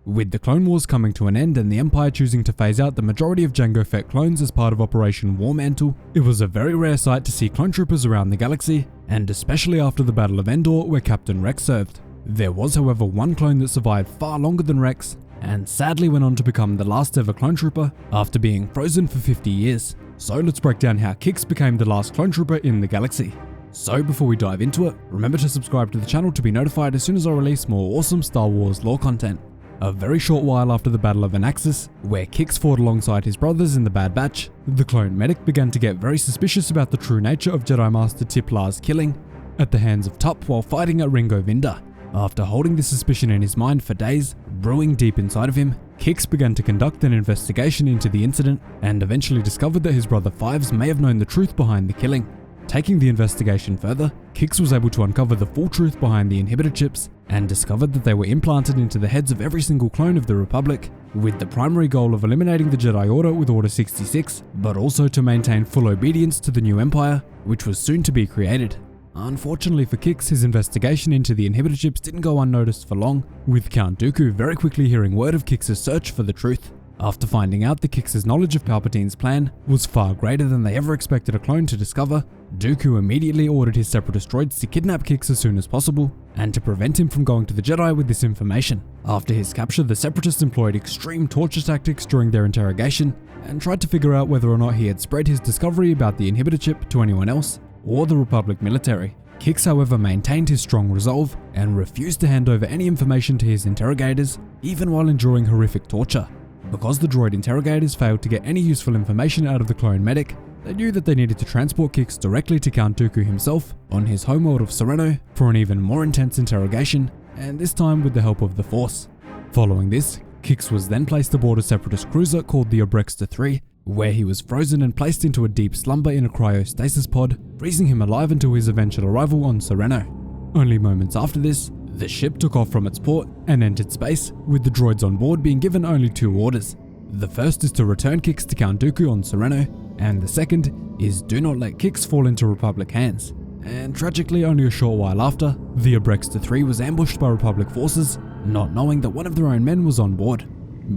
With the Clone Wars coming to an end and the Empire choosing to phase out the majority of Jango Fett clones as part of Operation War Mantle, it was a very rare sight to see clone troopers around the galaxy, and especially after the Battle of Endor where Captain Rex served. There was however one clone that survived far longer than Rex, and sadly went on to become the last ever clone trooper after being frozen for 50 years. So let's break down how KIX became the last clone trooper in the galaxy. So before we dive into it, remember to subscribe to the channel to be notified as soon as I release more awesome Star Wars lore content. A very short while after the Battle of Anaxes, where KIX fought alongside his brothers in the Bad Batch, the clone medic began to get very suspicious about the true nature of Jedi Master Tiplar's killing at the hands of Tup while fighting at Ringo Vinda. After holding this suspicion in his mind for days, brewing deep inside of him, KIX began to conduct an investigation into the incident and eventually discovered that his brother Fives may have known the truth behind the killing. Taking the investigation further, KIX was able to uncover the full truth behind the inhibitor chips and discovered that they were implanted into the heads of every single clone of the Republic, with the primary goal of eliminating the Jedi Order with Order 66, but also to maintain full obedience to the new Empire, which was soon to be created. Unfortunately for KIX, his investigation into the inhibitor chips didn't go unnoticed for long, with Count Dooku very quickly hearing word of KIX's search for the truth. After finding out that KIX's knowledge of Palpatine's plan was far greater than they ever expected a clone to discover, Dooku immediately ordered his separatist droids to kidnap KIX as soon as possible, and to prevent him from going to the Jedi with this information. After his capture, the separatists employed extreme torture tactics during their interrogation, and tried to figure out whether or not he had spread his discovery about the inhibitor chip to anyone else, or the Republic military. KIX however maintained his strong resolve, and refused to hand over any information to his interrogators, even while enduring horrific torture. Because the droid interrogators failed to get any useful information out of the clone medic, they knew that they needed to transport KIX directly to Count Dooku himself on his homeworld of Sereno for an even more intense interrogation, and this time with the help of the Force. Following this, KIX was then placed aboard a separatist cruiser called the Operation 3, where he was frozen and placed into a deep slumber in a cryostasis pod, freezing him alive until his eventual arrival on Sereno. Only moments after this, the ship took off from its port and entered space, with the droids on board being given only two orders. The first is to return KIX to Count Dooku on Sereno, and the second is do not let KIX fall into Republic hands. And tragically, only a short while after, the Operation 3 was ambushed by Republic forces, not knowing that one of their own men was on board.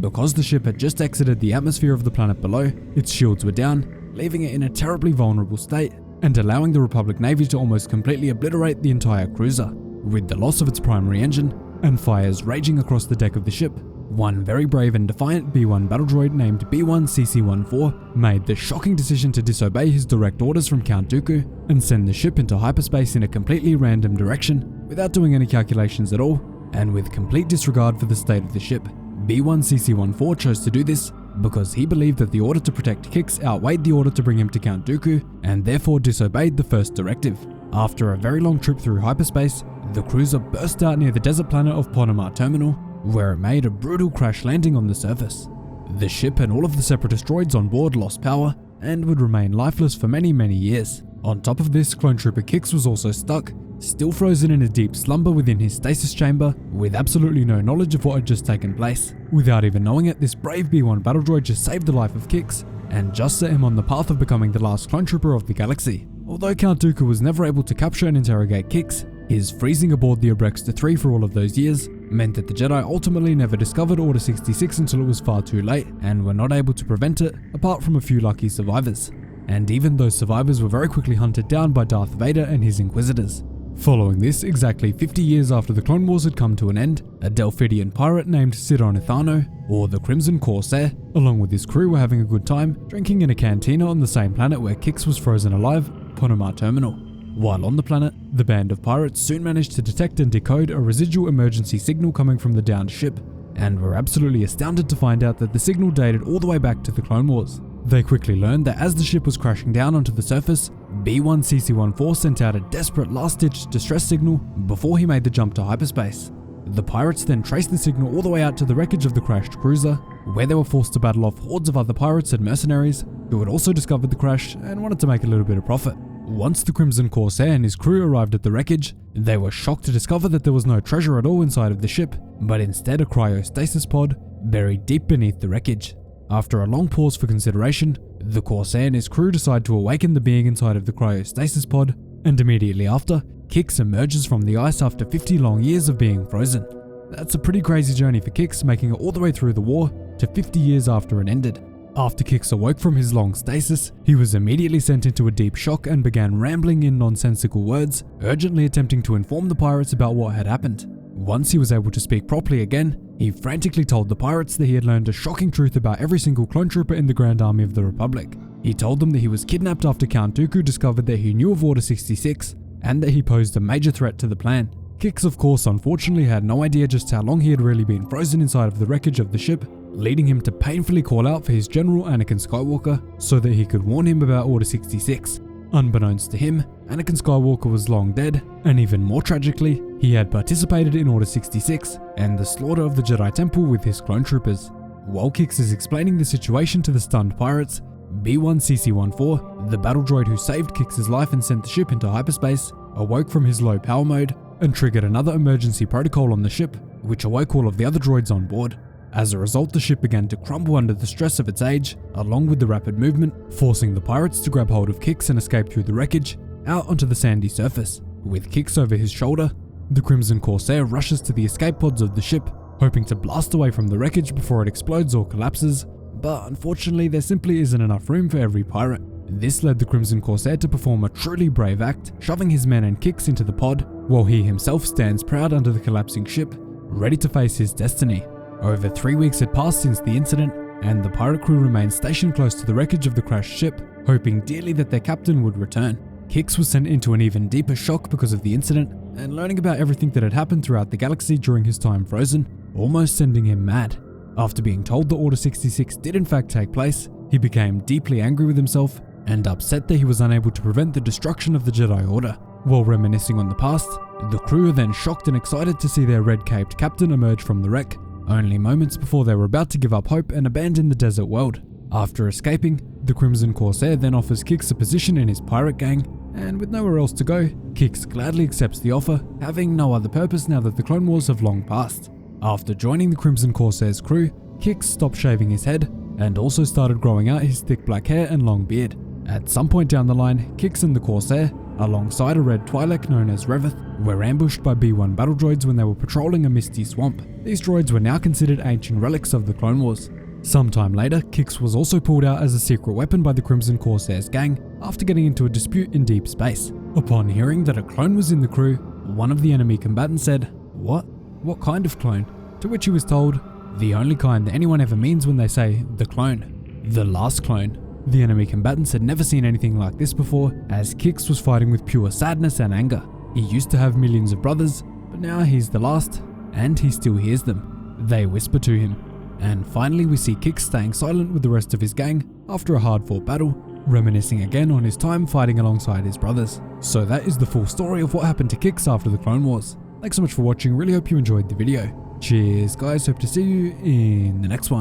Because the ship had just exited the atmosphere of the planet below, its shields were down, leaving it in a terribly vulnerable state, and allowing the Republic Navy to almost completely obliterate the entire cruiser. With the loss of its primary engine, and fires raging across the deck of the ship, one very brave and defiant B-1 battle droid named B-1CC-14 made the shocking decision to disobey his direct orders from Count Dooku and send the ship into hyperspace in a completely random direction, without doing any calculations at all, and with complete disregard for the state of the ship. B-1CC-14 chose to do this because he believed that the order to protect KIX outweighed the order to bring him to Count Dooku, and therefore disobeyed the first directive. After a very long trip through hyperspace, the cruiser burst out near the desert planet of Ponamar Terminal, where it made a brutal crash landing on the surface. The ship and all of the separatist droids on board lost power, and would remain lifeless for many years. On top of this, clone trooper KIX was also stuck, still frozen in a deep slumber within his stasis chamber, with absolutely no knowledge of what had just taken place. Without even knowing it, this brave B-1 battle droid just saved the life of KIX, and just set him on the path of becoming the last clone trooper of the galaxy. Although Count Dooku was never able to capture and interrogate KIX, his freezing aboard the Operation 3 for all of those years meant that the Jedi ultimately never discovered Order 66 until it was far too late, and were not able to prevent it, apart from a few lucky survivors. And even those survivors were very quickly hunted down by Darth Vader and his Inquisitors. Following this, exactly 50 years after the Clone Wars had come to an end, a Delphidian pirate named Sidon Ithano, or the Crimson Corsair, along with his crew were having a good time, drinking in a cantina on the same planet where KIX was frozen alive, Ponamar Terminal. While on the planet, the band of pirates soon managed to detect and decode a residual emergency signal coming from the downed ship, and were absolutely astounded to find out that the signal dated all the way back to the Clone Wars. They quickly learned that as the ship was crashing down onto the surface, B-1CC-14 sent out a desperate last-ditch distress signal before he made the jump to hyperspace. The pirates then traced the signal all the way out to the wreckage of the crashed cruiser, where they were forced to battle off hordes of other pirates and mercenaries who had also discovered the crash and wanted to make a little bit of profit. Once the Crimson Corsair and his crew arrived at the wreckage, they were shocked to discover that there was no treasure at all inside of the ship, but instead a cryostasis pod buried deep beneath the wreckage. After a long pause for consideration, the Corsair and his crew decide to awaken the being inside of the cryostasis pod, and immediately after, KIX emerges from the ice after 50 long years of being frozen. That's a pretty crazy journey for KIX, making it all the way through the war to 50 years after it ended. After KIX awoke from his long stasis, he was immediately sent into a deep shock and began rambling in nonsensical words, urgently attempting to inform the pirates about what had happened. Once he was able to speak properly again, he frantically told the pirates that he had learned a shocking truth about every single clone trooper in the Grand Army of the Republic. He told them that he was kidnapped after Count Dooku discovered that he knew of Order 66, and that he posed a major threat to the plan. KIX, of course, unfortunately had no idea just how long he had really been frozen inside of the wreckage of the ship, leading him to painfully call out for his general Anakin Skywalker so that he could warn him about Order 66. Unbeknownst to him, Anakin Skywalker was long dead, and even more tragically, he had participated in Order 66 and the slaughter of the Jedi Temple with his clone troopers. While KIX is explaining the situation to the stunned pirates, B1CC14, the battle droid who saved KIX's life and sent the ship into hyperspace, awoke from his low power mode and triggered another emergency protocol on the ship, which awoke all of the other droids on board. As a result, the ship began to crumble under the stress of its age, along with the rapid movement, forcing the pirates to grab hold of KIX and escape through the wreckage, out onto the sandy surface. With KIX over his shoulder, the Crimson Corsair rushes to the escape pods of the ship, hoping to blast away from the wreckage before it explodes or collapses, but unfortunately there simply isn't enough room for every pirate. This led the Crimson Corsair to perform a truly brave act, shoving his men and KIX into the pod, while he himself stands proud under the collapsing ship, ready to face his destiny. Over 3 weeks had passed since the incident, and the pirate crew remained stationed close to the wreckage of the crashed ship, hoping dearly that their captain would return. KIX was sent into an even deeper shock because of the incident, and learning about everything that had happened throughout the galaxy during his time frozen, almost sending him mad. After being told that Order 66 did in fact take place, he became deeply angry with himself and upset that he was unable to prevent the destruction of the Jedi Order. While reminiscing on the past, the crew are then shocked and excited to see their red-caped captain emerge from the wreck, only moments before they were about to give up hope and abandon the desert world. After escaping, the Crimson Corsair then offers KIX a position in his pirate gang, and with nowhere else to go, KIX gladly accepts the offer, having no other purpose now that the Clone Wars have long passed. After joining the Crimson Corsair's crew, KIX stopped shaving his head, and also started growing out his thick black hair and long beard. At some point down the line, KIX and the Corsair, alongside a red Twi'lek known as Reveth, were ambushed by B1 battle droids when they were patrolling a misty swamp. These droids were now considered ancient relics of the Clone Wars. Sometime later, KIX was also pulled out as a secret weapon by the Crimson Corsair's gang after getting into a dispute in deep space. Upon hearing that a clone was in the crew, one of the enemy combatants said, "What? What kind of clone?" To which he was told, "The only kind that anyone ever means when they say the clone. The last clone." The enemy combatants had never seen anything like this before, as KIX was fighting with pure sadness and anger. He used to have millions of brothers, but now he's the last, and he still hears them. They whisper to him. And finally we see KIX staying silent with the rest of his gang after a hard-fought battle, reminiscing again on his time fighting alongside his brothers. So that is the full story of what happened to KIX after the Clone Wars. Thanks so much for watching, really hope you enjoyed the video. Cheers guys, hope to see you in the next one.